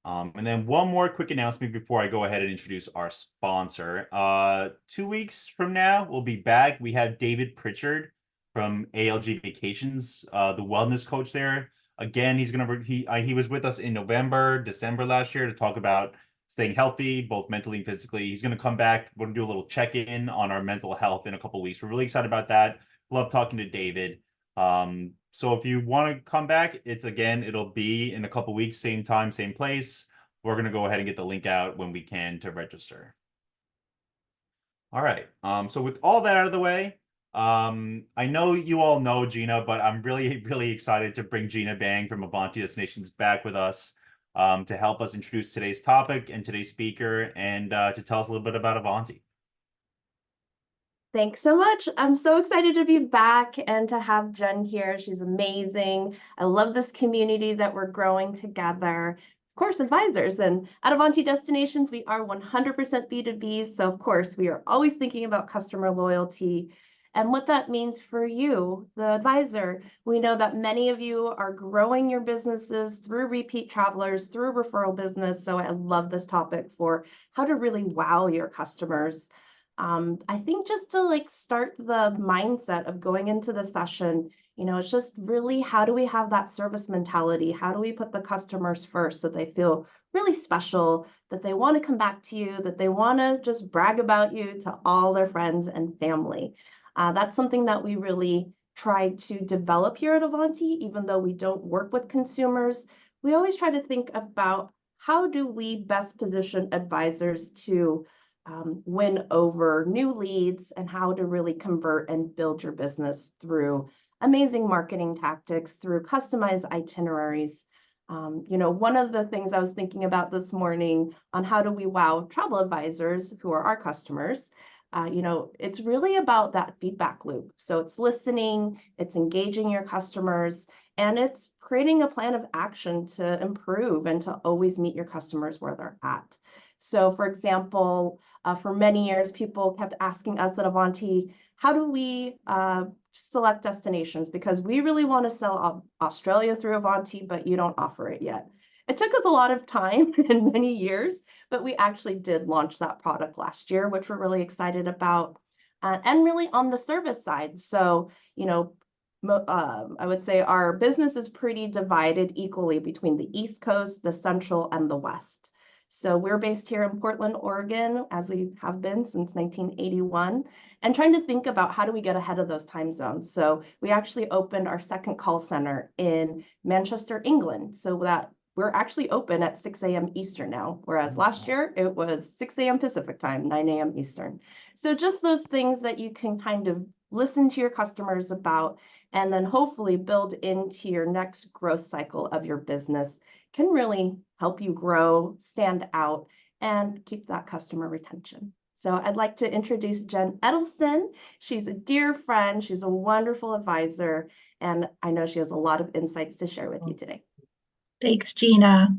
And then one more quick announcement before I go ahead and introduce our sponsor. 2 weeks from now, we'll be back. We have David Pritchard from ALG Vacations, the wellness coach there. Again, he was with us in November, December last year to talk about staying healthy, both mentally and physically. He's going to come back. We're going to do a little check-in on our mental health in a couple of weeks. We're really excited about that. Love talking to David. So if you want to come back, it'll be in a couple weeks, same time, same place. We're going to go ahead and get the link out when we can to register. All right. So with all that out of the way, I know you all know Gina, but I'm really, really excited to bring Gina Bang from Avanti Destinations back with us to help us introduce today's topic and today's speaker and to tell us a little bit about Avanti. Thanks so much. I'm so excited to be back and to have Jen here. She's amazing. I love this community that we're growing together. Of course, advisors. And at Avanti Destinations, we are 100% B2B. So, of course, we are always thinking about customer loyalty and what that means for you, the advisor. We know that many of you are growing your businesses through repeat travelers, through referral business. So I love this topic for how to really wow your customers. I think just to start the mindset of going into the session, it's just really how do we have that service mentality? How do we put the customers first so they feel really special, that they want to come back to you, that they want to just brag about you to all their friends and family? That's something that we really try to develop here at Avanti, even though we don't work with consumers. We always try to think about how do we best position advisors to win over new leads and how to really convert and build your business through amazing marketing tactics, through customized itineraries. One of the things I was thinking about this morning on how do we wow travel advisors who are our customers, it's really about that feedback loop. So it's listening, it's engaging your customers, and it's creating a plan of action to improve and to always meet your customers where they're at. So for example, for many years, people kept asking us at Avanti, how do we select destinations? Because we really want to sell Australia through Avanti, but you don't offer it yet. It took us a lot of time and many years, but we actually did launch that product last year, which we're really excited about. And really on the service side. So, I would say our business is pretty divided equally between the East Coast, the Central, and the West. So we're based here in Portland, Oregon, as we have been since 1981, and trying to think about how do we get ahead of those time zones. So we actually opened our second call center in Manchester, England, so that we're actually open at 6 a.m. Eastern now, whereas last year it was 6 a.m. Pacific time, 9 a.m. Eastern. So just those things that you can kind of listen to your customers about and then hopefully build into your next growth cycle of your business can really help you grow, stand out, and keep that customer retention. So I'd like to introduce Jen Edelson. She's a dear friend. She's a wonderful advisor, and I know she has a lot of insights to share with you today. Thanks, Gina.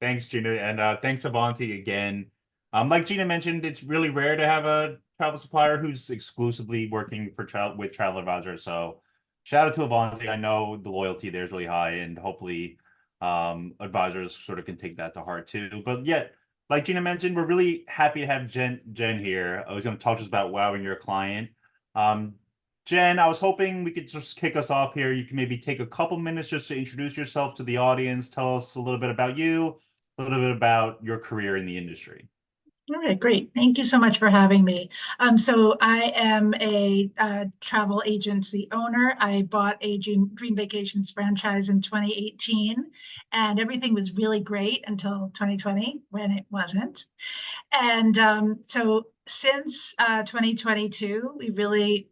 Thanks, Gina, and thanks, Avanti, again. Like Gina mentioned, it's really rare to have a travel supplier who's exclusively working with Travel Advisor. So shout out to Avanti. I know the loyalty there is really high, and hopefully advisors sort of can take that to heart too. But yet, like Gina mentioned, we're really happy to have Jen here. I was going to talk to us about wowing your client. Jen, I was hoping we could just kick us off here. You can maybe take a couple minutes just to introduce yourself to the audience. Tell us a little bit about you, a little bit about your career in the industry. All right, great. Thank you so much for having me. So I am a travel agency owner. I bought a Dream Vacations franchise in 2018, and everything was really great until 2020 when it wasn't. And so since 2022, we really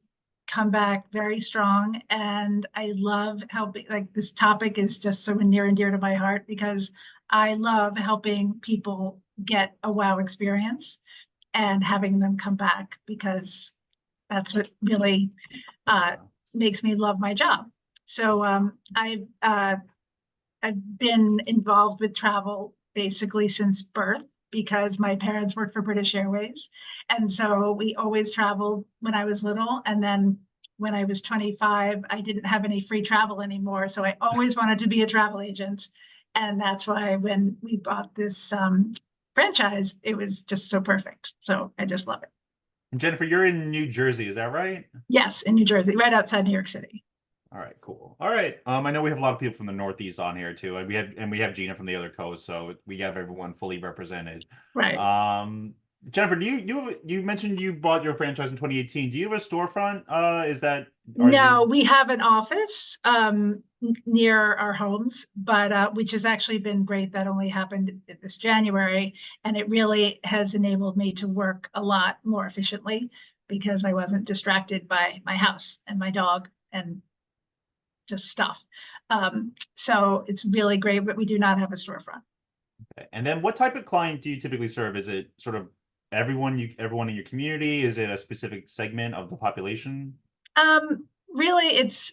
come back very strong, and I love helping. This topic is just so near and dear to my heart because I love helping people get a wow experience and having them come back, because that's what really makes me love my job. So I've been involved with travel basically since birth, because my parents worked for British Airways. And so we always traveled when I was little. And then when I was 25, I didn't have any free travel anymore. So I always wanted to be a travel agent. And that's why when we bought this franchise, it was just so perfect. So I just love it. Jennifer, you're in New Jersey, is that right? Yes, in New Jersey, right outside New York City. All right, cool. All right. I know we have a lot of people from the Northeast on here too, and we have Gina from the other coast, so we have everyone fully represented. Right. Jennifer, you mentioned you bought your franchise in 2018. Do you have a storefront? No, we have an office near our homes, but which has actually been great. That only happened this January, and it really has enabled me to work a lot more efficiently because I wasn't distracted by my house and my dog and just stuff. So it's really great, but we do not have a storefront. Okay. And then what type of client do you typically serve? Is it sort of everyone in your community? Is it a specific segment of the population? Really, it's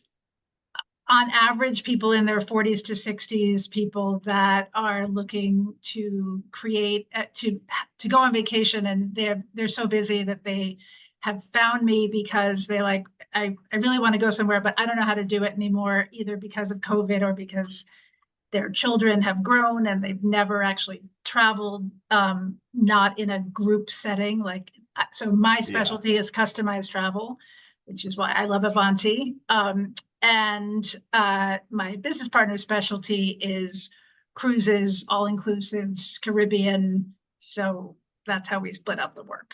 on average people in their 40s to 60s, people that are looking to create to go on vacation, and they're so busy that they have found me because they like, I really want to go somewhere, but I don't know how to do it anymore, either because of COVID or because their children have grown and they've never actually traveled, not in a group setting. Like, so my specialty is customized travel, which is why I love Avanti. And my business partner's specialty is cruises, all-inclusives, Caribbean. So that's how we split up the work.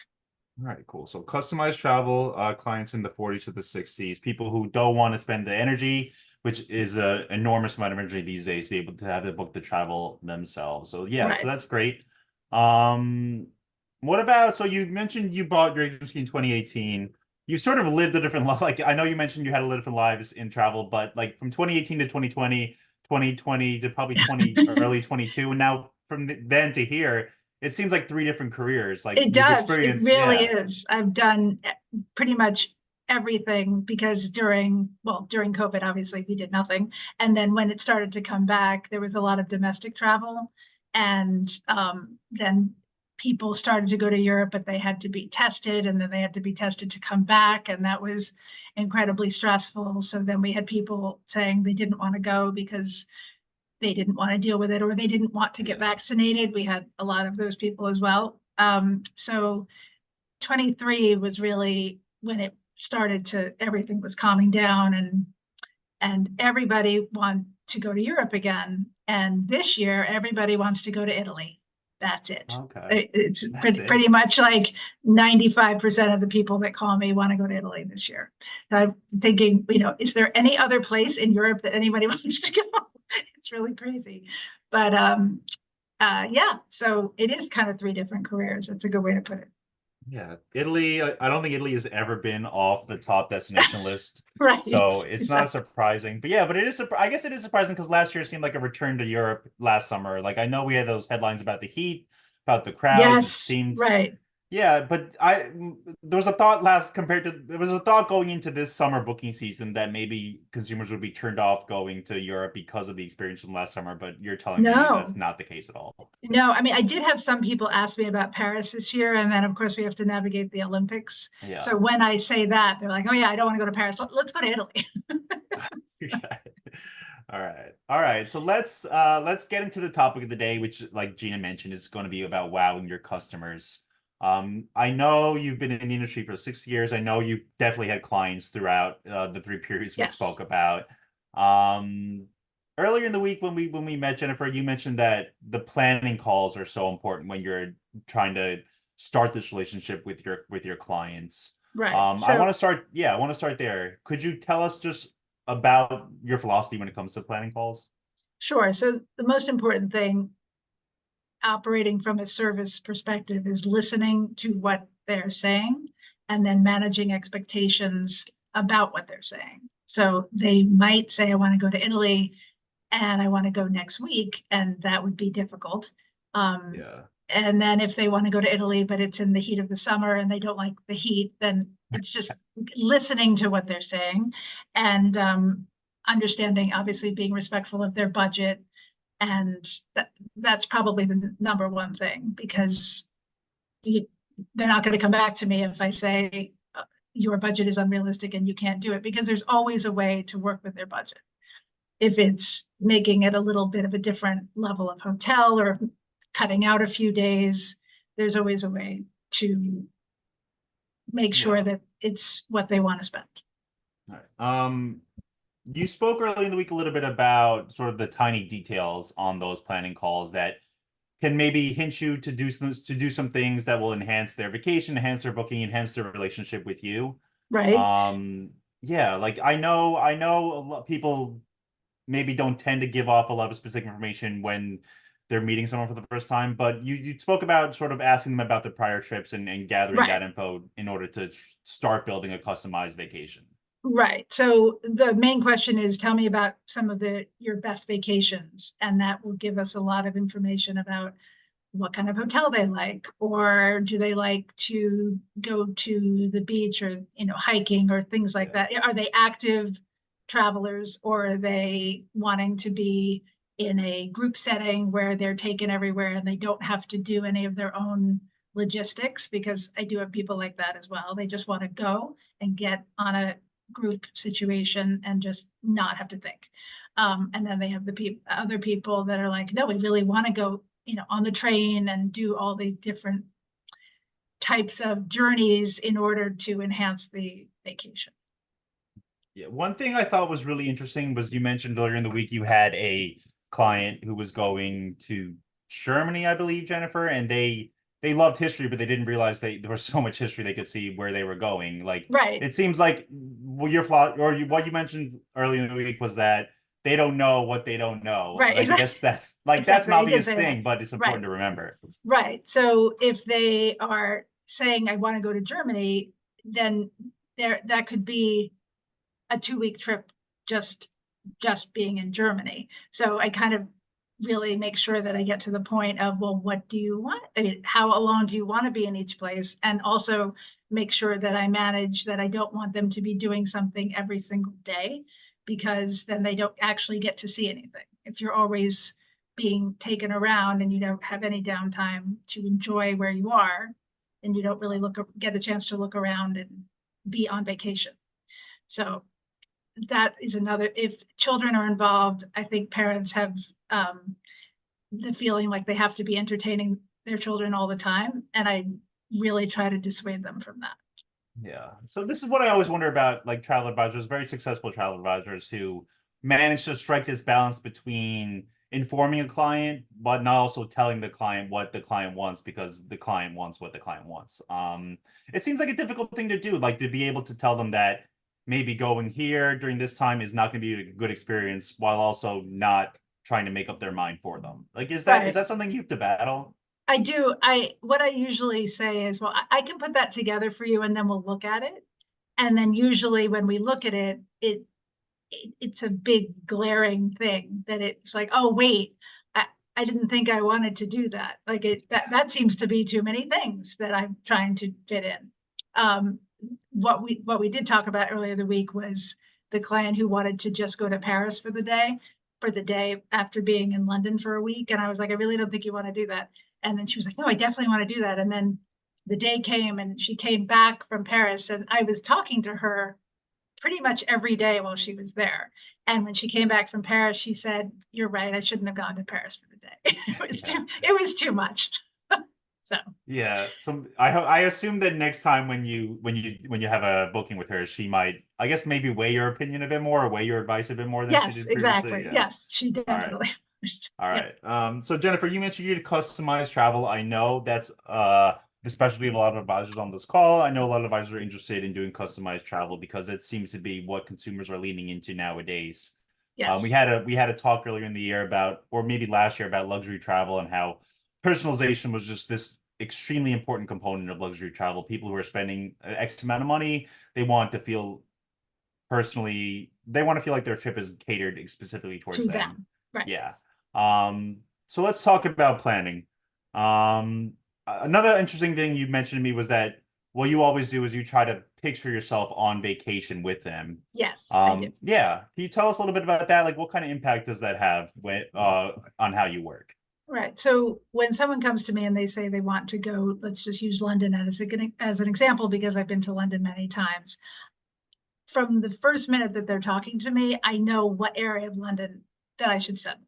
All right, cool. So customized travel, clients in the 40s to the 60s, people who don't want to spend the energy, which is an enormous amount of energy these days, to be able to have to book the travel themselves. So yeah, Right. so that's great. What about, so you mentioned you bought your agency in 2018. You sort of lived a different life. Like, I know you mentioned you had a little different lives in travel, but like from 2018 to 2020, 2020 to probably early 22, and now from then to here, it seems like three different careers. Like It you've does. It experienced, really yeah. is. I've done pretty much everything because during COVID, obviously we did nothing. And then when it started to come back, there was a lot of domestic travel. And then people started to go to Europe, but they had to be tested, and then they had to be tested to come back. And that was incredibly stressful. So then we had people saying they didn't want to go because they didn't want to deal with it, or they didn't want to get vaccinated. We had a lot of those people as well. So 23 was really when it started to, everything was calming down, and everybody wanted to go to Europe again. And this year, everybody wants to go to Italy. That's it. Okay. It's pretty much like 95% of the people that call me want to go to Italy this year. So I'm thinking, is there any other place in Europe that anybody wants to go? It's really crazy. But yeah, so it is kind of three different careers. That's a good way to put it. Yeah, Italy, I don't think Italy has ever been off the top destination list. Right. So it's not Exactly. surprising. But yeah, but it is, I guess it is surprising because last year seemed like a return to Europe last summer. Like I know we had those headlines about the heat, about the crowds. It Yes, seemed, right. yeah, but there was a thought going into this summer booking season that maybe consumers would be turned off going to Europe because of the experience from last summer, but you're telling me that's No, not the case at all. no. I mean, I did have some people ask me about Paris this year, and then of course we have to navigate the Olympics. Yeah. So when I say that, they're like, "Oh yeah, I don't want to go to Paris. Let's go to Italy." All right. All right. So let's get into the topic of the day, which, like Gina mentioned, is going to be about wowing your customers. I know you've been in the industry for 6 years. I know you've definitely had clients throughout the 3 periods we spoke about. Earlier in the week when we met, Jennifer, you mentioned that the planning calls are so important when you're trying to start this relationship with your clients. Right. I want to start. Yeah, I want to start there. Could you tell us just about your philosophy when it comes to planning calls? Sure. So the most important thing, operating from a service perspective, is listening to what they're saying and then managing expectations about what they're saying. So they might say, I want to go to Italy and I want to go next week, and that would be difficult. Yeah. And then if they want to go to Italy, but it's in the heat of the summer and they don't like the heat, then it's just listening to what they're saying and understanding, obviously being respectful of their budget. And that's probably the number one thing, because they're not going to come back to me if I say your budget is unrealistic and you can't do it, because there's always a way to work with their budget. If it's making it a little bit of a different level of hotel or cutting out a few days, there's always a way to make sure Yeah. that it's what they want to spend. All right. You spoke earlier in the week a little bit about sort of the tiny details on those planning calls that can maybe hint you to do some things that will enhance their vacation, enhance their booking, enhance their relationship with you. Right? Yeah, like I know a lot people maybe don't tend to give off a lot of specific information when they're meeting someone for the first time, but you spoke about sort of asking them about their prior trips and gathering Right. that info in order to start building a customized vacation. Right. So the main question is, tell me about some of your best vacations, and that will give us a lot of information about what kind of hotel they like, or do they like to go to the beach or, hiking or things like that. Are they active travelers, or are they wanting to be in a group setting where they're taken everywhere and they don't have to do any of their own logistics? Because I do have people like that as well. They just want to go and get on a group situation and just not have to think. And then they have the other people that are like, no, we really want to go, on the train and do all these different types of journeys in order to enhance the vacation. Yeah, one thing I thought was really interesting was you mentioned earlier in the week you had a client who was going to Germany, I believe, Jennifer, and they loved history, but they didn't realize there was so much history they could see where they were going. Like Right. it seems like your flaw or what you mentioned earlier in the week was that they don't know what they don't know. Right. Like I Exactly. guess that's like that's Exactly. an I did obvious say that. thing, but it's Right. important to remember. Right. So if they are saying, I want to go to Germany, then that could be a 2-week trip just being in Germany. So I kind of really make sure that I get to the point of, well, what do you want? I mean, how long do you want to be in each place? And also make sure that I manage that I don't want them to be doing something every single day, because then they don't actually get to see anything. If you're always being taken around and you don't have any downtime to enjoy where you are, and you don't really get a chance to look around and be on vacation. So that is another, if children are involved, I think parents have the feeling like they have to be entertaining their children all the time. And I really try to dissuade them from that. Yeah. So this is what I always wonder about like travel advisors, very successful travel advisors who manage to strike this balance between informing a client, but not also telling the client what the client wants because the client wants what the client wants. It seems like a difficult thing to do, like to be able to tell them that maybe going here during this time is not going to be a good experience while also not trying to make up their mind for them. Like, is Right. that something you have to battle? I do. What I usually say is, well, I can put that together for you and then we'll look at it. And then usually when we look at it, it's a big glaring thing that it's like, oh, wait, I didn't think I wanted to do that. Like that seems to be too many things that I'm trying to fit in. What we did talk about earlier the week was the client who wanted to just go to Paris for the day after being in London for a week. And I was like, I really don't think you want to do that. And then she was like, no, I definitely want to do that. And then the day came and she came back from Paris, and I was talking to her pretty much every day while she was there. And when she came back from Paris, she said, "You're right. I shouldn't have gone to Paris for the day. It was too much." So Yeah, so I assume that next time when you have a booking with her, she might, I guess, maybe weigh your opinion a bit more or weigh your advice a bit more than she yes, did previously. exactly. Yeah. Yes, she All right. definitely. All Yep. right. So Jennifer, you mentioned you did customized travel. I know that's the specialty of a lot of advisors on this call. I know a lot of advisors are interested in doing customized travel because it seems to be what consumers are leaning into nowadays. Yes. We had a talk earlier in the year about, or maybe last year, about luxury travel and how personalization was just this extremely important component of luxury travel. People who are spending X amount of money, they want to feel they want to feel like their trip is catered specifically towards To them. them. Right. Yeah. So let's talk about planning. Another interesting thing you mentioned to me was that what you always do is you try to picture yourself on vacation with them. Yes, I do. Yeah. Can you tell us a little bit about that? Like, what kind of impact does that have on how you work? Right. So when someone comes to me and they say they want to go, let's just use London as an example, because I've been to London many times. from the first minute that they're talking to me, I know what area of London that I should send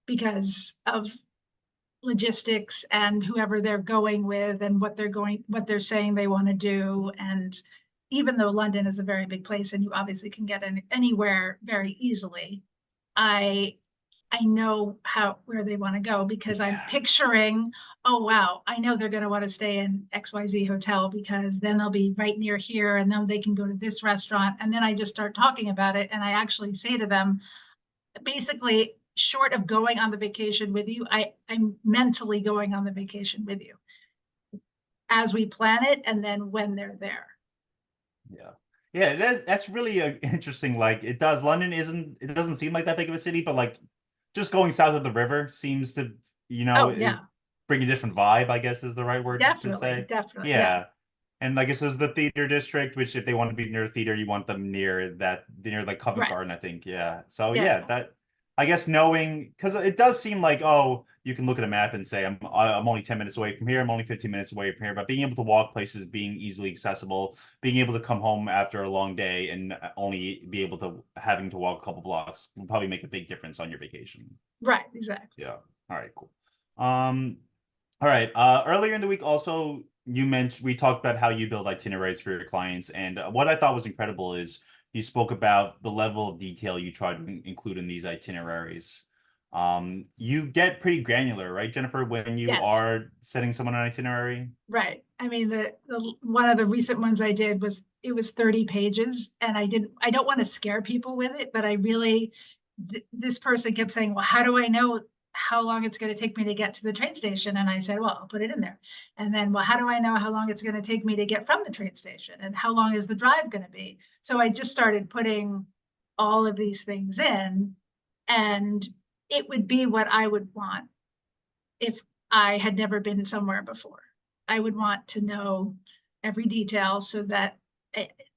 because of logistics and whoever they're going with and what they're saying they want to do. And even though London is a very big place and you obviously can get in anywhere very easily, I know where they want to go because I'm picturing, oh wow, I know they're going to want to stay in XYZ hotel because then they'll be right near here and then they can go to this restaurant. And then I just start talking about it. And I actually say to them, basically, short of going on the vacation with you, I'm mentally going on the vacation with you as we plan it and then when they're there. Yeah. Yeah, that's really interesting. Like it doesn't seem like that big of a city, but like just going south of the river seems to, Oh yeah, bring a different vibe, I guess is the right word to say. definitely. Yeah. And I guess there's the theater district, which if they want to be near theater, you want them near like Covent Right. Garden, I think. Yeah. So Yeah. that I guess knowing, because it does seem like, oh, you can look at a map and say, I'm only 10 minutes away from here, I'm only 15 minutes away from here, but being able to walk places, being easily accessible, being able to come home after a long day and only be able to having to walk a couple blocks will probably make a big difference on your vacation. Right, exactly. Yeah. All right, cool. All right. Earlier in the week, also, we talked about how you build itineraries for your clients. And what I thought was incredible is you spoke about the level of detail you try to include in these itineraries. You get pretty granular, right, Jennifer, when you Yes. are setting someone an itinerary? Right. I mean, the one of the recent ones I did was 30 pages, and I don't want to scare people with it, but I really, this person kept saying, well, how do I know how long it's going to take me to get to the train station? And I said, well, I'll put it in there. And then, well, how do I know how long it's going to take me to get from the train station? And how long is the drive going to be? So I just started putting all of these things in, and it would be what I would want if I had never been somewhere before. I would want to know every detail so that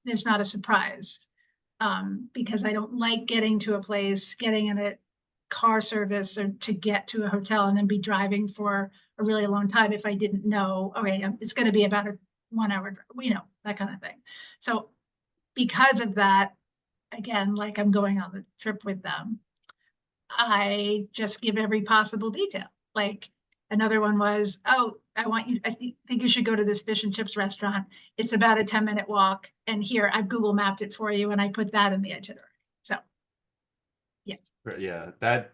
there's not a surprise. Because I don't like getting to a place, getting in a car service or to get to a hotel and then be driving for a really long time if I didn't know, okay, it's going to be about a 1 hour, that kind of thing. So because of that, again, like I'm going on the trip with them, I just give every possible detail. Like another one was, oh, I think you should go to this fish and chips restaurant. It's about a 10-minute walk. And here, I've Google mapped it for you and I put that in the itinerary. So, yeah.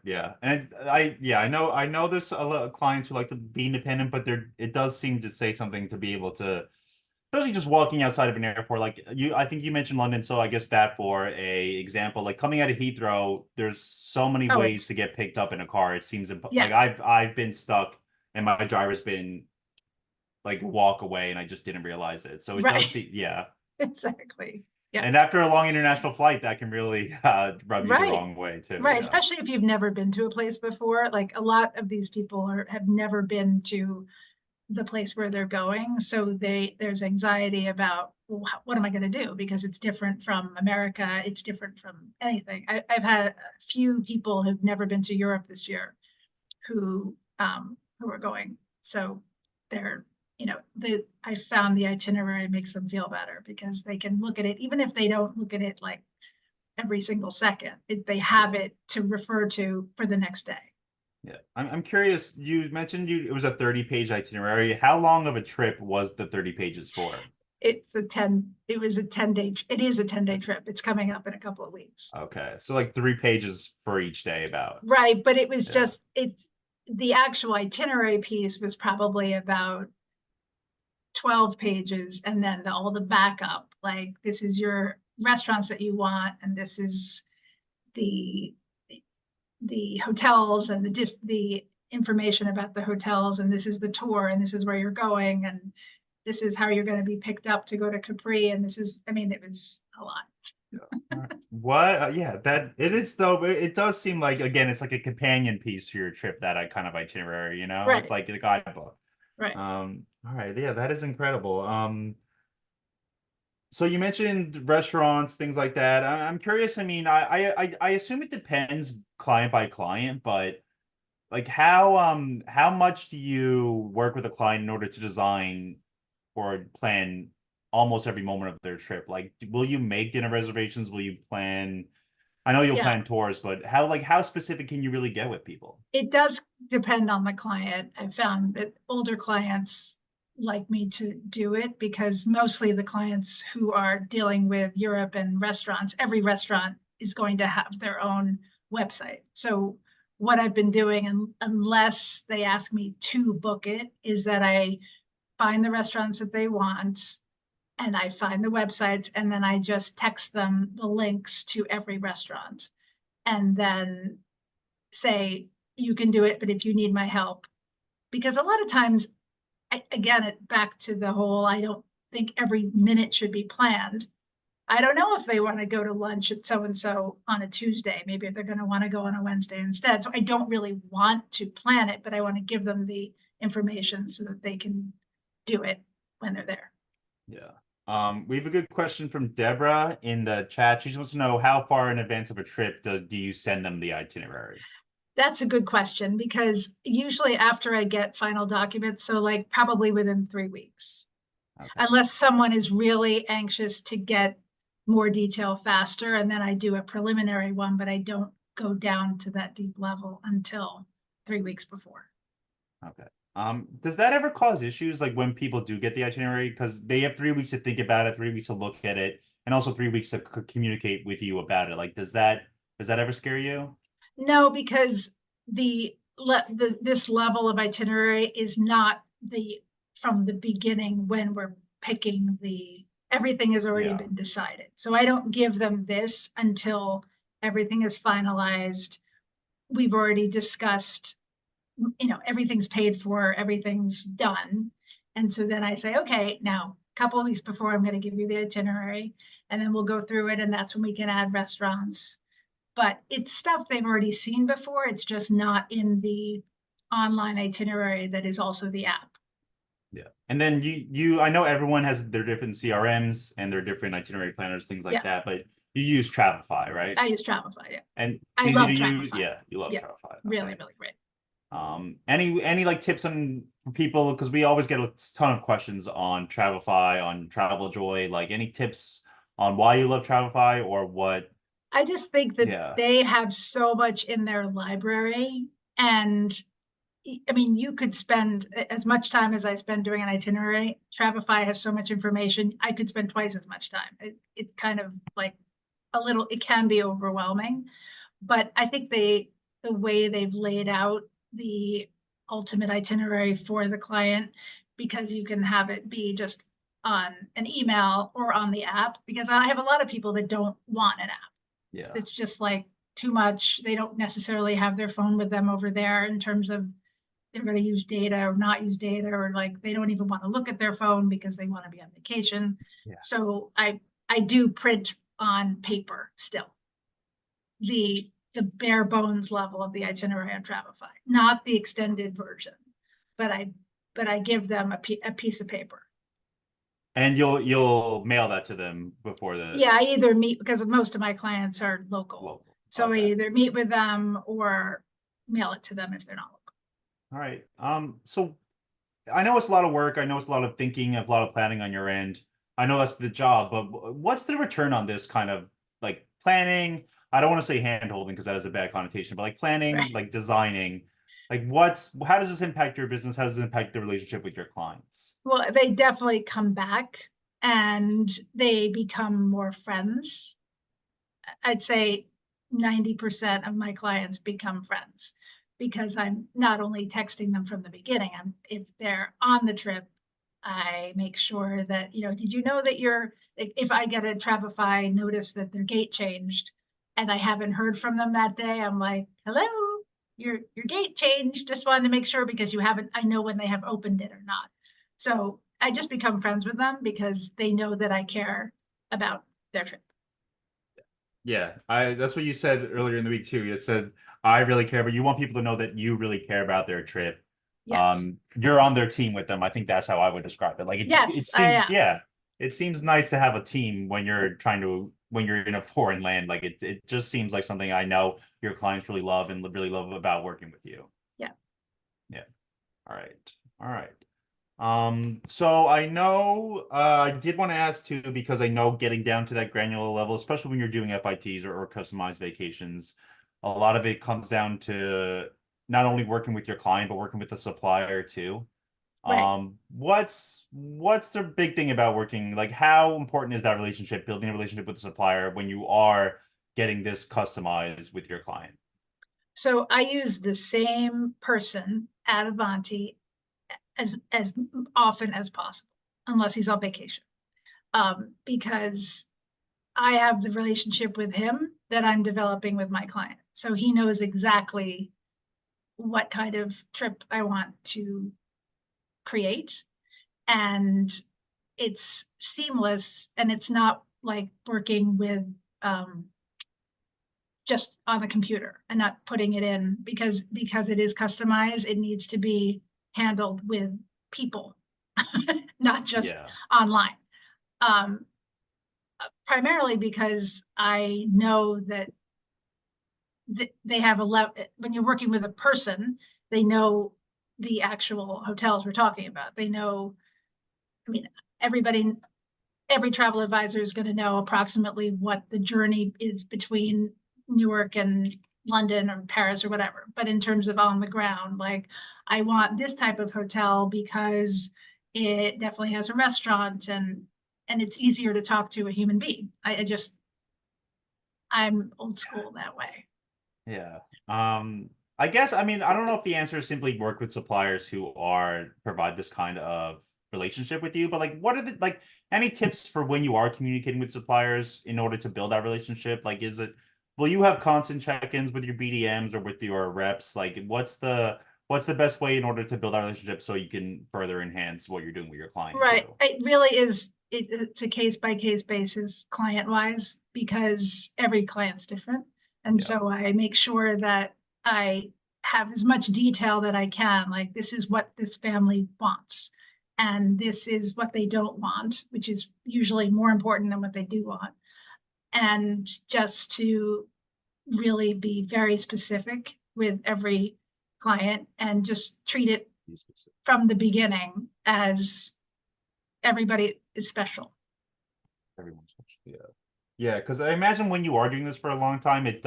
Yeah. And I know there's a lot of clients who like to be independent, but it does seem to say something to be able to, especially just walking outside of an airport. Like I think you mentioned London, so I guess that for a example, like coming out of Heathrow, there's so many ways to get picked up in a car. It seems like I've been stuck and my driver's been like walk away and I just didn't realize it. So it does see, yeah. Exactly. Yeah. And after a long international flight, that can really rub you the wrong way too. Right. Yeah. Especially if you've never been to a place before. Like a lot of these people have never been to the place where they're going. So there's anxiety about, well, what am I going to do? Because it's different from America. It's different from anything. I've had a few people who've never been to Europe this year who are going. So they're, I found the itinerary makes them feel better because they can look at it, even if they don't look at it like every single second, they have it to refer to for the next day. Yeah, I'm curious. You mentioned it was a 30-page itinerary. How long of a trip was the 30 pages for? It is a 10-day trip. It's coming up in a couple of weeks. Okay. So like 3 pages for each day about. Right. But it was it's the actual itinerary piece was probably about 12 pages. And then all the backup, like this is your restaurants that you want. And this is the hotels and the information about the hotels. And this is the tour. And this is where you're going. And this is how you're going to be picked up to go to Capri. And this is, it was a lot. What? Yeah, that it is though. It does seem like, again, it's like a companion piece to your trip, that kind of itinerary, Right. It's like the guidebook. Right. All right. Yeah, that is incredible. So you mentioned restaurants, things like that. I'm curious. I mean, I assume it depends client by client, but like how much do you work with a client in order to design or plan almost every moment of their trip. Like, will you make dinner reservations? Will you plan? I know you'll Yeah. plan tours, but how specific can you really get with people? It does depend on the client. I've found that older clients like me to do it because mostly the clients who are dealing with Europe and restaurants, every restaurant is going to have their own website. So what I've been doing, unless they ask me to book it, is that I find the restaurants that they want and I find the websites and then I just text them the links to every restaurant and then say, you can do it, but if you need my help, because a lot of times, again, back to the whole, I don't think every minute should be planned. I don't know if they want to go to lunch at so-and-so on a Tuesday. Maybe they're going to want to go on a Wednesday instead. So I don't really want to plan it, but I want to give them the information so that they can do it when they're there. Yeah. We have a good question from Deborah in the chat. She just wants to know, how far in advance of a trip do you send them the itinerary? That's a good question because usually after I get final documents, so like probably within 3 weeks, Okay. unless someone is really anxious to get more detail faster, and then I do a preliminary one, but I don't go down to that deep level until 3 weeks before. Okay. Does that ever cause issues, like when people do get the itinerary, because they have 3 weeks to think about it, 3 weeks to look at it, and also 3 weeks to communicate with you about it? Like, does that ever scare you? No, because this level of itinerary is not from the beginning when we're picking everything has already been decided. So I don't give them this until everything is finalized. We've already discussed, everything's paid for, everything's done. And so then I say, okay, now a couple of weeks before I'm going to give you the itinerary and then we'll go through it. And that's when we can add restaurants. But it's stuff they've already seen before. It's just not in the online itinerary that is also the app. Yeah. And then I know everyone has their different CRMs and their different itinerary planners, things like that, but you use Travelify, right? I use Travelify, yeah. And it's I easy love to Travelify. use. Yeah, you love Yeah, Travelify. really, Okay. really great. Any like tips for people, because we always get a ton of questions on Travelify, on Traveljoy, like any tips on why you love Travelify or what? I just think that they have so much in their library. And I mean, you could spend as much time as I spend doing an itinerary. Travelify has so much information. I could spend twice as much time. It's kind of like it can be overwhelming, but I think the way they've laid out the ultimate itinerary for the client, because you can have it be just on an email or on the app, because I have a lot of people that don't want an app. Yeah. It's just like too much. They don't necessarily have their phone with them over there in terms of they're going to use data or not use data, or like they don't even want to look at their phone because they want to be on vacation. Yeah. So I do print on paper still. The bare bones level of the itinerary on Travelify, not the extended version, but I give them a piece of paper. And you'll mail that to them before the. Yeah, I either meet, because most of my clients are local. So I either meet with them or mail it to them if they're not local. All right. So I know it's a lot of work. I know it's a lot of thinking, a lot of planning on your end. I know that's the job, but what's the return on this kind of like planning? I don't want to say hand holding because that has a bad connotation, but like planning, Right. like designing, like how does this impact your business? How does it impact the relationship with your clients? Well, they definitely come back and they become more friends. I'd say 90% of my clients become friends because I'm not only texting them from the beginning, if they're on the trip, I make sure that, did you know that if I get a Travelify notice that their gate changed and I haven't heard from them that day, I'm like, hello, your gate changed. Just wanted to make sure because I know when they have opened it or not. So I just become friends with them because they know that I care about their trip. Yeah, that's what you said earlier in the week too. You said I really care, but you want people to know that you really care about their trip. Yes. You're on their team with them. I think that's how I would describe it. Like it seems, it seems nice to have a team when you're in a foreign land. Like it just seems like something I know your clients really love and really love about working with you. Yeah. Yeah. All right. All right. So I know I did want to ask too, because I know getting down to that granular level, especially when you're doing FITs or customized vacations, a lot of it comes down to not only working with your client, but working with the supplier too. Right. What's the big thing about working? Like, how important is that relationship, building a relationship with the supplier when you are getting this customized with your client? So I use the same person at Avanti as often as possible, unless he's on vacation, because I have the relationship with him that I'm developing with my client. So he knows exactly what kind of trip I want to create, and it's seamless, and it's not like working with um, just on the computer and not putting it in, because it is customized. It needs to be handled with people, not just Yeah. online. Um, Primarily because I know that they have a level. When you're working with a person, they know the actual hotels we're talking about. They know, I mean, everybody, every travel advisor is going to know approximately what the journey is between Newark and London or Paris or whatever. But in terms of on the ground, like, I want this type of hotel because it definitely has a restaurant, and it's easier to talk to a human being. I'm old school that way. Yeah. I guess, I mean, I don't know if the answer is simply work with suppliers who provide this kind of relationship with you, but like, what are the, like, any tips for when you are communicating with suppliers in order to build that relationship? Like, will you have constant check-ins with your BDMs or with your reps? Like, what's the best way in order to build that relationship so you can further enhance what you're doing with your client Right. too? It really is. It's a case by case basis, client wise, because every client's different. And Yeah. so I make sure that I have as much detail that I can, like, this is what this family wants, and this is what they don't want, which is usually more important than what they do want. And just to really be very specific with every client and just treat it Be specific. from the beginning as everybody is special. Everyone's yeah. Yeah, because I imagine when you are doing this for a long time, it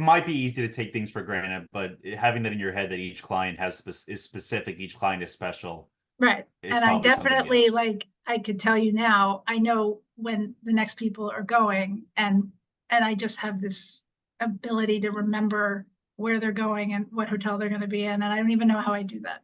might be easy to take things for granted, but having that in your head that each client is specific, each client is special, Right. is And I probably something, yeah. definitely, like, I could tell you now, I know when the next people are going, and I just have this ability to remember where they're going and what hotel they're going to be in, and I don't even know how I do that.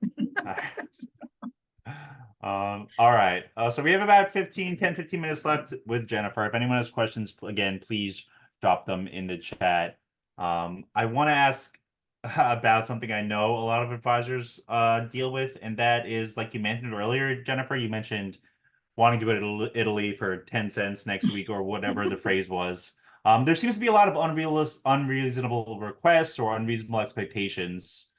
All right. So we have about 15 minutes left with Jennifer. If anyone has questions, again, please drop them in the chat. I want to ask about something I know a lot of advisors deal with, and that is, like you mentioned earlier, Jennifer, you mentioned wanting to go to Italy for 10 cents next week or whatever the phrase was. There seems to be a lot of unreasonable requests or unreasonable expectations.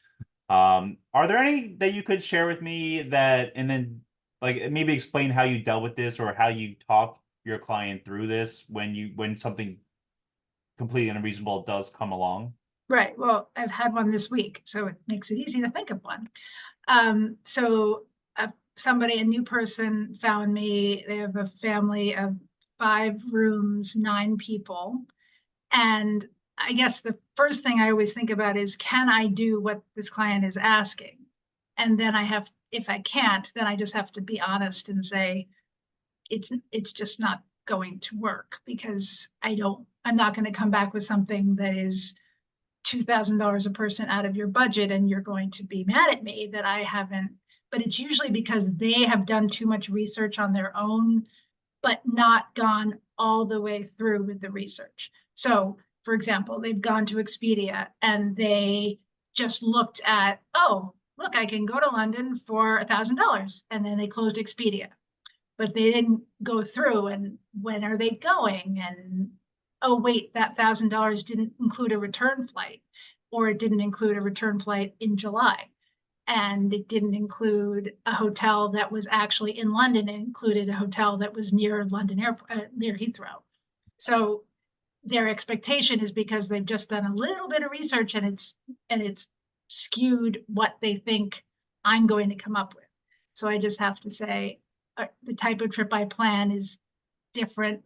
Are there any that you could share with me that, and then like maybe explain how you dealt with this or how you talk your client through this when something completely unreasonable does come along? Right. Well, I've had one this week, so it makes it easy to think of one. So a new person found me. They have a family of 5 rooms, 9 people. And I guess the first thing I always think about is, can I do what this client is asking? And then if I can't, then I just have to be honest and say, it's just not going to work, because I'm not going to come back with something that is $2,000 a person out of your budget, and you're going to be mad at me that I haven't. But it's usually because they have done too much research on their own, but not gone all the way through with the research. So, for example, they've gone to Expedia and they just looked at, oh, look, I can go to London for $1,000. And then they closed Expedia. But they didn't go through and when are they going? And oh, wait, that $1,000 didn't include a return flight, or it didn't include a return flight in July. And it didn't include a hotel that was actually in London. It included a hotel that was near London Airport, near Heathrow. So their expectation is because they've just done a little bit of research, and it's skewed what they think I'm going to come up with. So I just have to say, the type of trip I plan is different,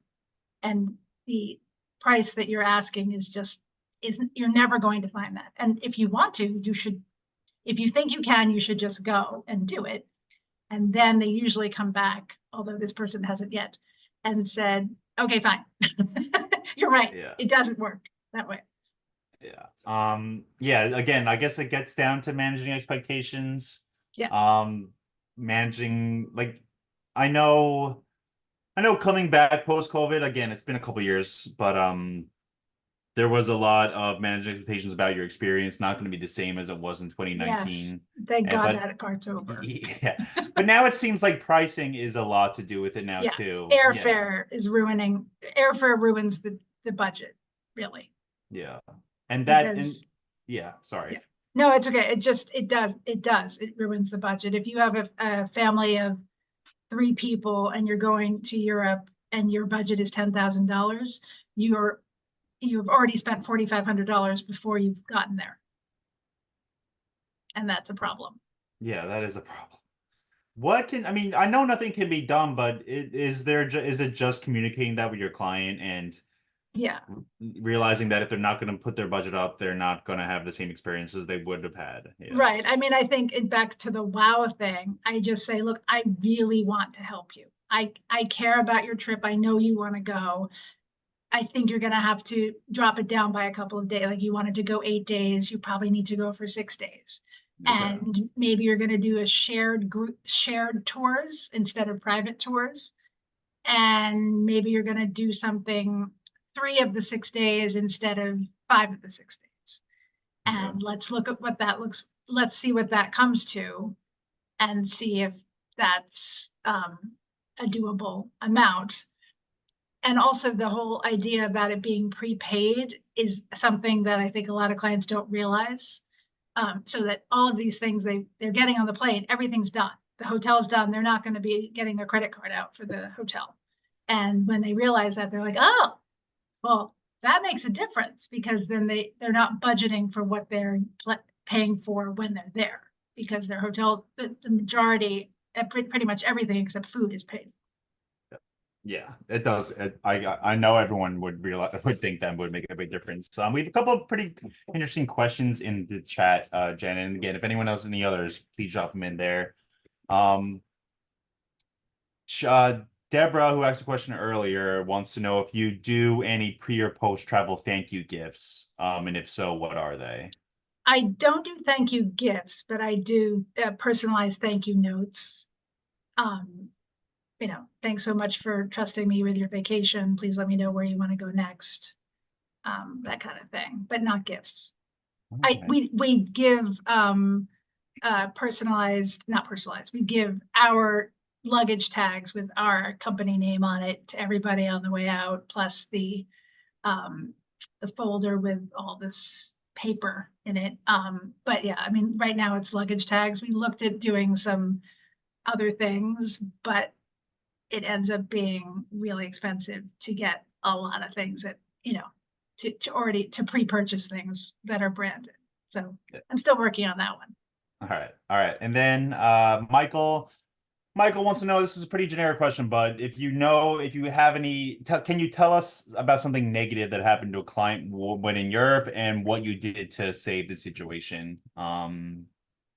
and the price that you're asking isn't, you're never going to find that. And if you want to, you should, if you think you can, you should just go and do it. And then they usually come back, although this person hasn't yet, and said, okay, fine. You're right. Yeah. It doesn't work that way. Yeah. Yeah, again, I guess it gets down to managing expectations. Yeah. Managing, like, I know coming back post-COVID, again, it's been a couple years, but there was a lot of managing expectations about your experience, not going to be the same as it was in 2019. Yes. Thank God But that part's over. yeah, but now it seems like pricing is a lot to do with it now Yeah. too. Airfare is ruining, airfare ruins the budget, really. Yeah. And that, Because- and yeah, sorry. Yeah. No, it's okay. It does. It ruins the budget. If you have a family of 3 people and you're going to Europe and your budget is $10,000, you've already spent $4,500 before you've gotten there. And that's a problem. Yeah, that is a problem. I mean, I know nothing can be done, but is it just communicating that with your client and Yeah. realizing that if they're not going to put their budget up, they're not going to have the same experiences they would have had. Yeah. Right. I mean, I think back to the wow thing, I just say, look, I really want to help you. I care about your trip. I know you want to go. I think you're going to have to drop it down by a couple of days. Like you wanted to go 8 days, you probably need to go for 6 days. Okay. And maybe you're going to do a shared tours instead of private tours. And maybe you're going to do something 3 of the 6 days instead of 5 of the 6 days. And let's look at what that looks, let's see what that comes to and see if that's a doable amount. And also the whole idea about it being prepaid is something that I think a lot of clients don't realize. So that all of these things they're getting on the plane, everything's done. The hotel's done. They're not going to be getting their credit card out for the hotel. And when they realize that, they're like, oh, well, that makes a difference, because then they're not budgeting for what they're paying for when they're there, because their hotel, the majority, pretty much everything except food is paid. Yeah, it does. I know everyone would think that would make a big difference. We have a couple of pretty interesting questions in the chat, Jen. And again, if anyone else, any others, please drop them in there. Deborah, who asked a question earlier, wants to know if you do any pre or post travel thank you gifts, and if so, what are they? I don't do thank you gifts, but I do personalized thank you notes. You know, thanks so much for trusting me with your vacation. Please let me know where you want to go next. That kind of thing, but not gifts. Okay. We give not personalized. We give our luggage tags with our company name on it to everybody on the way out, plus the folder with all this paper in it. But yeah, I mean, right now it's luggage tags. We looked at doing some other things, but it ends up being really expensive to get a lot of things that, you know, to pre-purchase things that are branded. So I'm still working on that one. All right. And then Michael wants to know, this is a pretty generic question, but if you have any, can you tell us about something negative that happened to a client when in Europe and what you did to save the situation?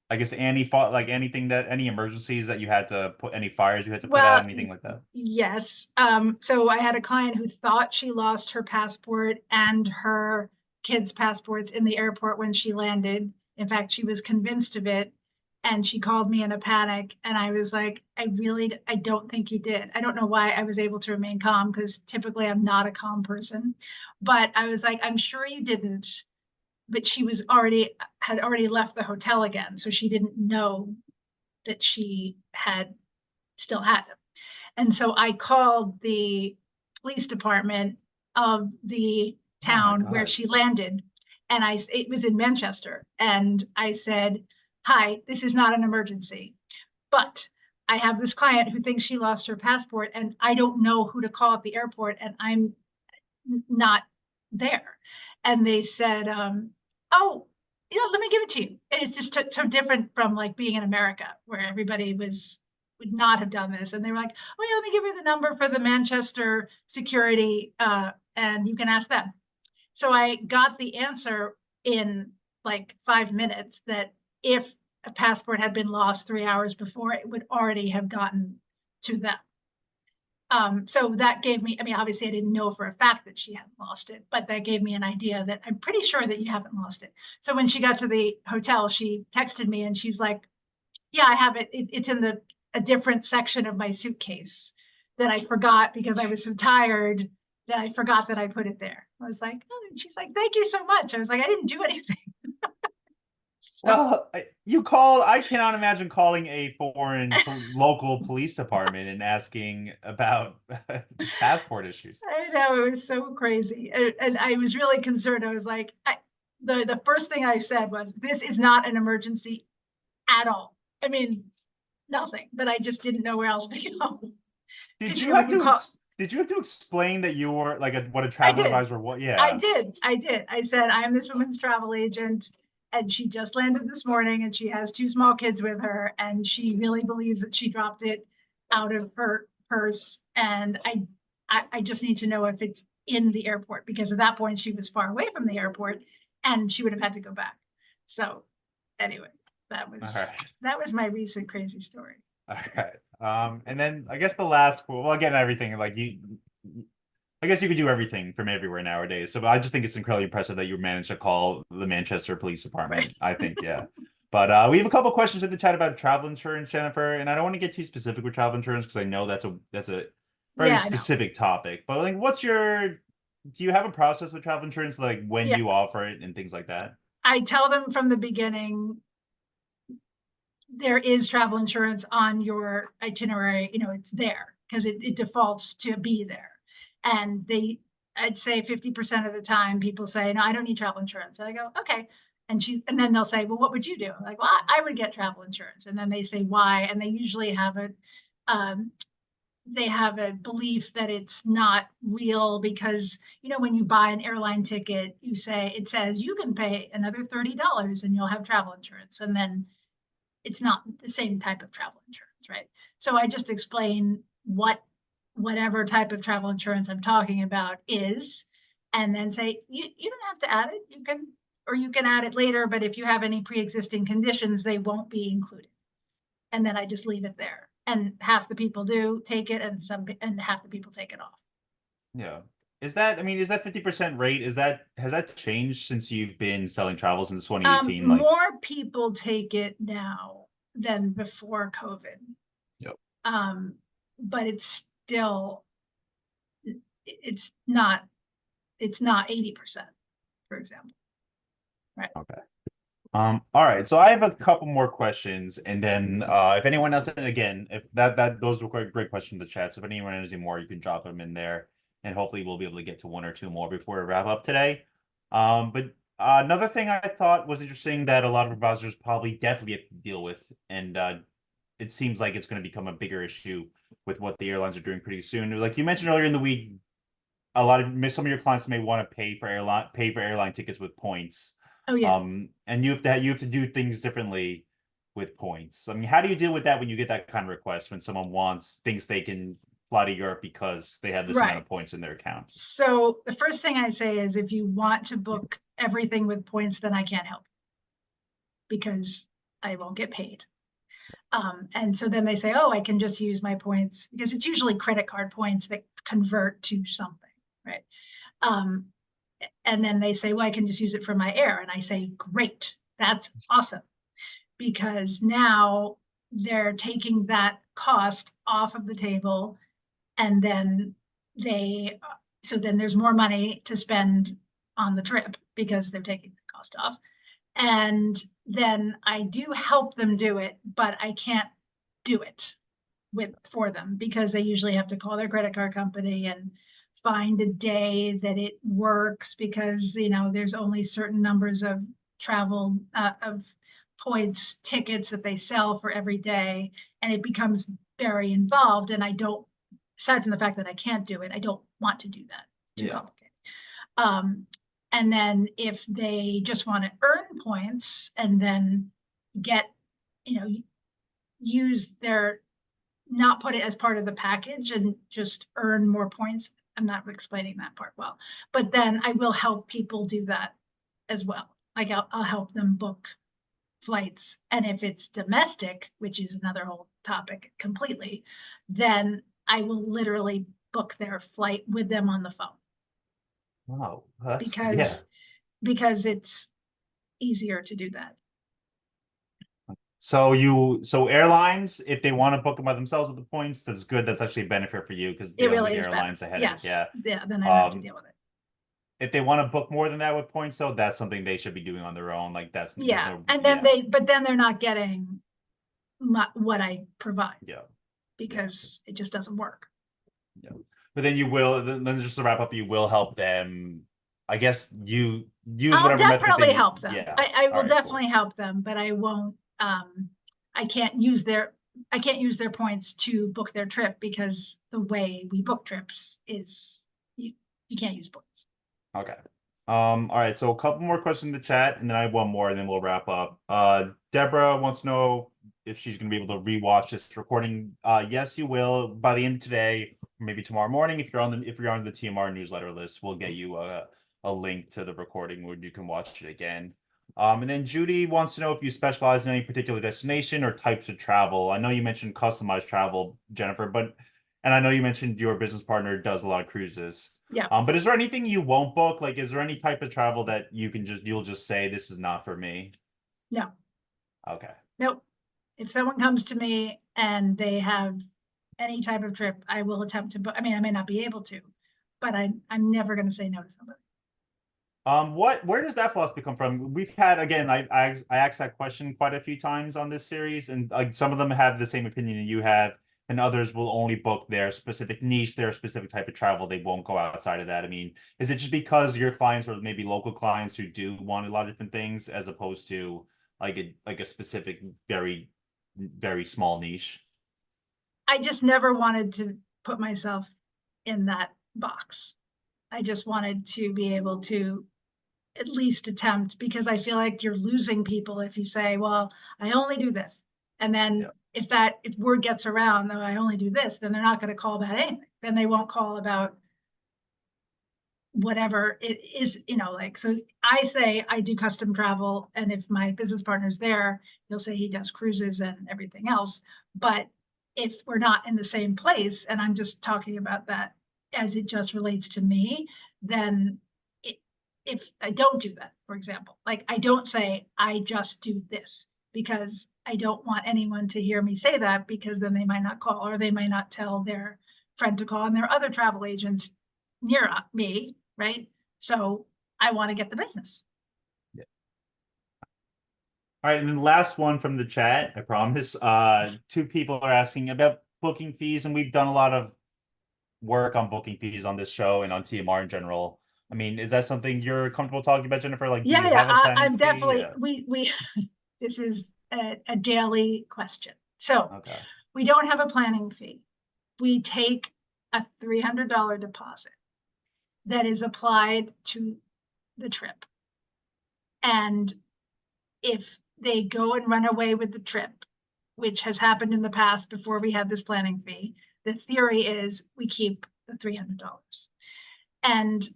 I guess any emergencies that you had to put, any fires you had to put out, anything like that? Yes. So I had a client who thought she lost her passport and her kids' passports in the airport when she landed. In fact, she was convinced of it. And she called me in a panic. And I was like, I don't think you did. I don't know why I was able to remain calm, because typically I'm not a calm person. But I was like, I'm sure you didn't. But she had already left the hotel again, so she didn't know that she still had them. And so I called the police department of the town where she landed, and it was in Manchester, and I said, hi, this is not an emergency, but I have this client who thinks she lost her passport, and I don't know who to call at the airport, and I'm not there. And they said, oh, let me give it to you. And it's just so different from like being in America, where everybody was would not have done this. And they were like, oh yeah, let me give you the number for the Manchester security, and you can ask them. So I got the answer in like 5 minutes that if a passport had been lost 3 hours before, it would already have gotten to them. So that gave me, I mean, obviously I didn't know for a fact that she hadn't lost it, but that gave me an idea that I'm pretty sure that you haven't lost it. So when she got to the hotel, she texted me and she's like, yeah, I have it. It's in a different section of my suitcase that I forgot because I was so tired that I forgot that I put it there. I was like, oh, and she's like, thank you so much. I was like, I didn't do anything. Well, you call. I cannot imagine calling a foreign local police department and asking about passport issues. I know, it was so crazy. And I was really concerned. I was like, the first thing I said was, this is not an emergency at all. I mean, nothing, but I just didn't know where else to go. Did you you know, have to? Did you have to explain that you were like what a travel advisor was? Yeah, I did. I said, I'm this woman's travel agent, and she just landed this morning, and she has 2 small kids with her, and she really believes that she dropped it out of her purse. And I just need to know if it's in the airport, because at that point she was far away from the airport, and she would have had to go back. So anyway, that was my recent crazy story. All right. And then I guess the last, well, again, everything like I guess you could do everything from everywhere nowadays. So I just think it's incredibly impressive that you managed to call the Manchester Police Department. Right. I think, yeah. But we have a couple questions in the chat about travel insurance, Jennifer, and I don't want to get too specific with travel insurance because I know that's a very specific topic. But like, do you have a process with travel insurance, like when you offer it and things like that? I tell them from the beginning, there is travel insurance on your itinerary, it's there because it defaults to be there. And I'd say 50% of the time people say, no, I don't need travel insurance. And I go, okay. And then they'll say, well, what would you do? I'm like, well, I would get travel insurance. And then they say why. And they usually have they have a belief that it's not real because, when you buy an airline ticket, it says you can pay another $30 and you'll have travel insurance. And then it's not the same type of travel insurance, right? So I just explain whatever type of travel insurance I'm talking about is, and then say, you don't have to add it. You can add it later, but if you have any pre-existing conditions, they won't be included. And then I just leave it there. And half the people do take it and half the people take it off. Yeah. Is that 50% rate? Has that changed since you've been selling travel since 2018? More people take it now than before COVID. Yep. But it's still, it's not 80%, for example. Right. Okay. All right. So I have a couple more questions, and then if anyone else, and again, if those were great questions in the chat. So if anyone has any more, you can drop them in there, and hopefully we'll be able to get to 1 or 2 more before we wrap up today. But another thing I thought was interesting that a lot of advisors probably definitely have to deal with, and it seems like it's going to become a bigger issue with what the airlines are doing pretty soon. Like you mentioned earlier in the week, some of your clients may want to pay for airline tickets with points. Oh yeah. And you have to do things differently with points. I mean, how do you deal with that when you get that kind of request when someone thinks they can fly to Europe because they have this amount of points in their account? So the first thing I say is, if you want to book everything with points, then I can't help you because I won't get paid. And so then they say, oh, I can just use my points, because it's usually credit card points that convert to something, right? And then they say, well, I can just use it for my air. And I say, great, that's awesome. Because now they're taking that cost off of the table. And then so then there's more money to spend on the trip because they're taking the cost off. And then I do help them do it, but I can't do it for them because they usually have to call their credit card company and find a day that it works, because there's only certain numbers of travel of points tickets that they sell for every day, and it becomes very involved. And I don't, aside from the fact that I can't do it, I don't want to do that. Too complicated. And then if they just want to earn points and then get, use their not put it as part of the package and just earn more points. I'm not explaining that part well, but then I will help people do that as well. Like I'll help them book flights. And if it's domestic, which is another whole topic completely, then I will literally book their flight with them on the phone Wow, that's because it's easier to do that. So airlines, if they want to book them by themselves with the points, that's good. That's actually a benefit for you because It dealing really with is airlines better. a headache. Yes. Yeah. Yeah. Then I don't have to deal with it. If they want to book more than that with points, though, that's something they should be doing on their own. Like there's Yeah. no, And then but then they're not getting what I provide. Yeah. Because it just doesn't work. Yeah. But then you will, then just to wrap up, you will help them. I guess you use whatever method definitely they help them. Yeah. I will All right, definitely cool. help them, but I won't, I can't use their points to book their trip because the way we book trips is you can't use points. Okay. All right, so a couple more questions in the chat, and then I have one more, and then we'll wrap up. Deborah wants to know if she's gonna be able to rewatch this recording. Yes, you will by the end of today, maybe tomorrow morning. If you're on the TMR newsletter list, we'll get you a link to the recording where you can watch it again. And then Judy wants to know if you specialize in any particular destination or types of travel. I know you mentioned customized travel, Jennifer, and I know you mentioned your business partner does a lot of cruises. Yeah. But is there anything you won't book? Like, is there any type of travel that you'll just say this is not for me? No. Okay. Nope. If someone comes to me and they have any type of trip, I will attempt to book. I mean, I may not be able to, but I'm never going to say no to somebody. Where does that philosophy come from? We've had, again, I asked that question quite a few times on this series, and like some of them have the same opinion you have, and others will only book their specific niche, their specific type of travel. They won't go outside of that. I mean, is it just because your clients are maybe local clients who do want a lot of different things as opposed to like a specific very, very small niche? I just never wanted to put myself in that box. I just wanted to be able to at least attempt, because I feel like you're losing people if you say, well, I only do this. And then if word gets around that I only do this, then they're not going to call about anything. Then they won't call about whatever it is, like, so I say I do custom travel. And if my business partner's there, he'll say he does cruises and everything else. But if we're not in the same place and I'm just talking about that as it just relates to me, then if I don't do that, for example, like I don't say I just do this, because I don't want anyone to hear me say that, because then they might not call, or they might not tell their friend to call, and there are other travel agents near me, right? So I want to get the business. Yeah. All right, and then last one from the chat, I promise. Two people are asking about booking fees, and we've done a lot of work on booking fees on this show and on TMR in general. I mean, is that something you're comfortable talking about, Jennifer? Like, do you have a planning I'm fee? definitely, we this is a daily question. So Okay. we don't have a planning fee. We take a $300 deposit that is applied to the trip. And if they go and run away with the trip, which has happened in the past before we had this planning fee, the theory is we keep the $300. And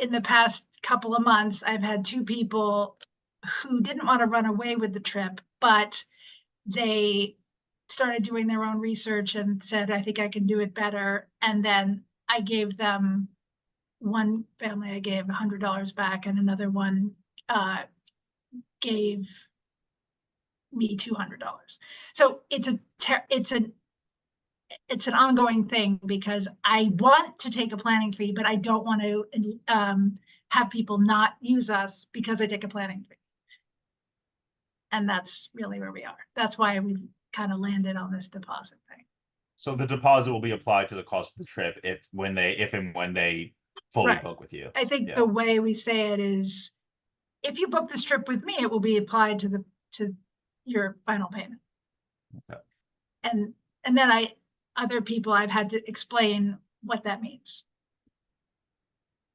in the past couple of months, I've had two people who didn't want to run away with the trip, but they started doing their own research and said, I think I can do it better. And then I gave them, one family I gave $100 back, and another one gave me $200. So it's an ongoing thing, because I want to take a planning fee, but I don't want to have people not use us because I take a planning fee. And that's really where we are. That's why we've kind of landed on this deposit thing. So the deposit will be applied to the cost of the trip if and when they fully book with you. I think the way we say it is, if you book this trip with me, it will be applied to your final payment. Okay. And then other people I've had to explain what that means.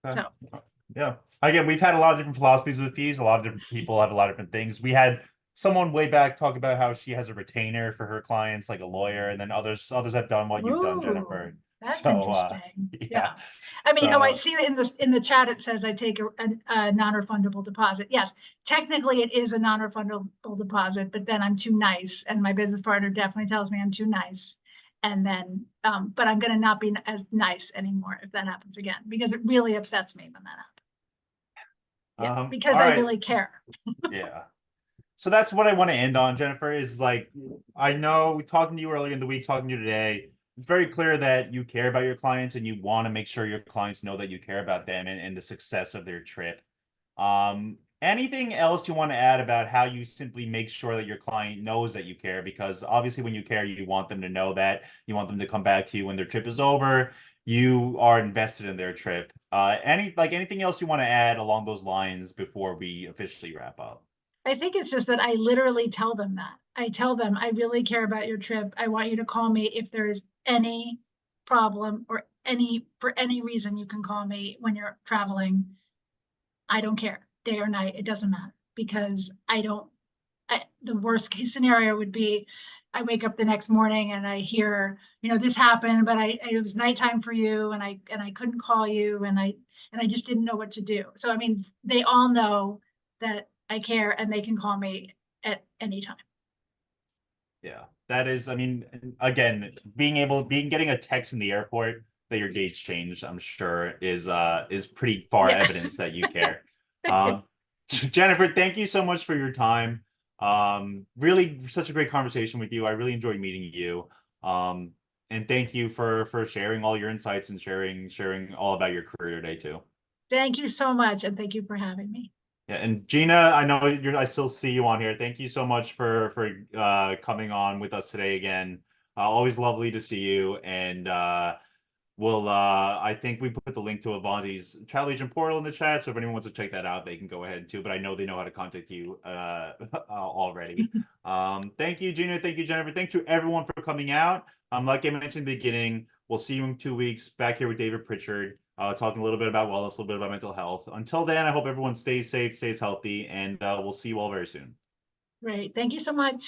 Okay. So yeah, again, we've had a lot of different philosophies with fees. A lot of different people have a lot of different things. We had someone way back talked about how she has a retainer for her clients, like a lawyer, and then others have done what you've done, Ooh, Jennifer. that's So interesting. yeah. Yeah. I mean, oh, I So see in the chat it says I take a non-refundable deposit. Yes, technically it is a non-refundable deposit, but then I'm too nice, and my business partner definitely tells me I'm too nice. And then, but I'm gonna not be as nice anymore if that happens again, because it really upsets me when that happens. Yeah, because all I right. really care. Yeah. So that's what I want to end on, Jennifer, is like, I know talking to you earlier in the week, talking to you today, it's very clear that you care about your clients and you want to make sure your clients know that you care about them and the success of their trip. Anything else you want to add about how you simply make sure that your client knows that you care? Because obviously when you care, you want them to know that, you want them to come back to you when their trip is over. You are invested in their trip. Anything else you want to add along those lines before we officially wrap up? I think it's just that I literally tell them that. I tell them, I really care about your trip. I want you to call me if there is any problem or for any reason you can call me when you're traveling. I don't care, day or night, it doesn't matter, because the worst case scenario would be I wake up the next morning and I hear, this happened, but it was nighttime for you, and I couldn't call you, and I just didn't know what to do. So I mean, they all know that I care and they can call me at any time. Yeah, that is, I mean, again, getting a text in the airport that your date's changed, I'm sure is pretty far Yeah. evidence that you care. Jennifer, thank you so much for your time. Really such a great conversation with you. I really enjoyed meeting you. And thank you for sharing all your insights and sharing all about your career today too. Thank you so much, and thank you for having me. Yeah, and Gina, I know I still see you on here. Thank you so much for coming on with us today again. Always lovely to see you. And I think we put the link to Avanti's travel agent portal in the chat. So if anyone wants to check that out, they can go ahead too. But I know they know how to contact you already. Thank you, Gina. Thank you, Jennifer. Thank you everyone for coming out. Like I mentioned in the beginning, we'll see you in 2 weeks back here with David Pritchard. Talking a little bit about wellness, a little bit about mental health. Until then, I hope everyone stays safe, stays healthy, and we'll see you all very soon. Great. Thank you so much.